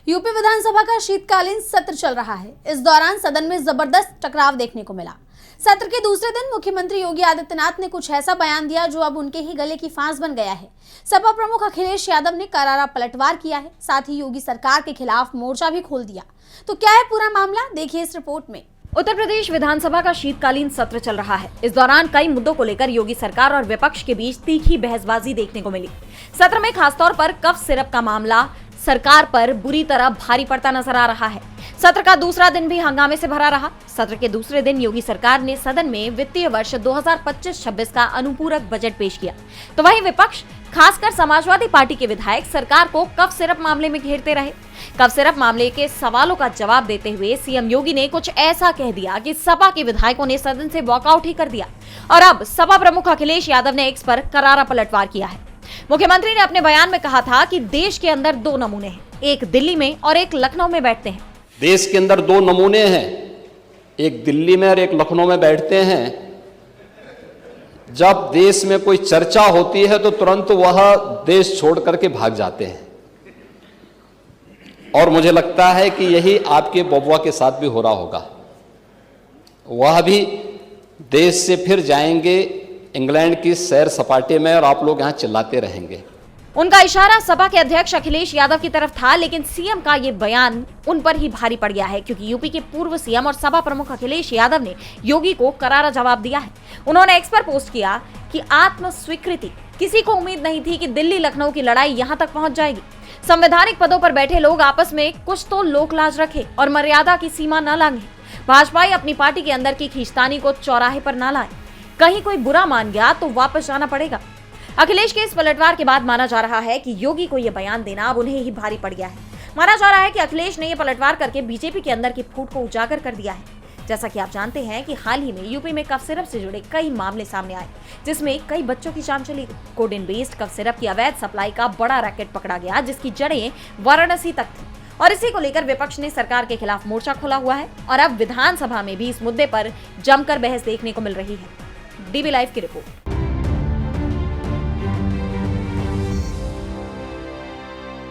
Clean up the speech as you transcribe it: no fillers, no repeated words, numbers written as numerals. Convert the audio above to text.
UP विधानसभा का शीतकालीन सत्र चल रहा है। इस दौरान सदन में जबरदस्त टकराव देखने को मिला। सत्र के दूसरे दिन मुख्यमंत्री योगी आदित्यनाथ ने कुछ ऐसा बयान दिया जो अब उनके ही गले की फांस बन गया है। सपा प्रमुख अखिलेश यादव ने करारा पलटवार किया है, साथ ही योगी सरकार के खिलाफ मोर्चा भी खोल दिया। तो क्या है पूरा मामला, देखिए इस रिपोर्ट में। उत्तर प्रदेश विधानसभा का शीतकालीन सत्र चल रहा है। इस दौरान कई मुद्दों को लेकर योगी सरकार और विपक्ष के बीच तीखी बहसबाजी देखने को मिली। सत्र में खासतौर पर कफ सिरप का मामला सरकार पर बुरी तरह भारी पड़ता नजर आ रहा है। सत्र का दूसरा दिन भी हंगामे से भरा रहा। सत्र के दूसरे दिन योगी सरकार ने सदन में वित्तीय वर्ष 2025-26 का अनुपूरक बजट पेश किया, तो वहीं विपक्ष खासकर समाजवादी पार्टी के विधायक सरकार को कफ सिरप मामले में घेरते रहे। कफ सिरप मामले के सवालों का जवाब देते हुए सीएम योगी ने कुछ ऐसा कह दिया कि सपा के विधायकों ने सदन से वॉकआउट ही कर दिया और अब सपा प्रमुख अखिलेश यादव ने एक्स पर करारा पलटवार किया है। मुख्यमंत्री ने अपने बयान में कहा था कि देश के अंदर दो नमूने हैं, एक दिल्ली में और एक लखनऊ में बैठते हैं। देश के अंदर दो नमूने हैं, एक दिल्ली में और एक लखनऊ में बैठते हैं। जब देश में कोई चर्चा होती है तो तुरंत वह देश छोड़ करके भाग जाते हैं, और मुझे लगता है कि यही आपके बबुआ के साथ भी हो रहा होगा। वह भी देश से फिर जाएंगे इंग्लैंड की सैर सपाटे में और आप लोग यहां चिल्लाते रहेंगे। उनका इशारा सपा के अध्यक्ष अखिलेश यादव की तरफ था, लेकिन सीएम का ये बयान उन पर ही भारी पड़ गया है, क्योंकि यूपी के पूर्व सीएम और सपा प्रमुख अखिलेश यादव ने योगी को करारा जवाब दिया है। उन्होंने एक्स पर पोस्ट किया कि आत्म स्वीकृति, किसी को उम्मीद नहीं थी कि दिल्ली लखनऊ की लड़ाई यहां तक पहुंच जाएगी। संवैधानिक पदों पर बैठे लोग आपस में कुछ तो लोक लाज रखे और मर्यादा की सीमा न लांघे। भाजपाई अपनी पार्टी के अंदर की खींचतानी को चौराहे पर न लाए। कहीं कोई बुरा मान गया तो वापस जाना पड़ेगा। अखिलेश के इस पलटवार के बाद माना जा रहा है कि योगी को यह बयान देना अब उन्हें ही भारी पड़ गया है। माना जा रहा है कि अखिलेश ने यह पलटवार करके बीजेपी के अंदर की फूट को उजागर कर दिया है। जैसा कि आप जानते हैं कि हाल ही में यूपी में कफ सिरप से जुड़े कई मामले सामने आए, जिसमें कई बच्चों की जान चली गई। कोडेन बेस्ड कफ सिरप की अवैध सप्लाई का बड़ा रैकेट पकड़ा गया, जिसकी जड़ें वाराणसी तक थी, और इसी को लेकर विपक्ष ने सरकार के खिलाफ मोर्चा खोला हुआ है और अब विधानसभा में भी इस मुद्दे पर जमकर बहस देखने को मिल रही है। डीबी लाइव की रिपोर्ट।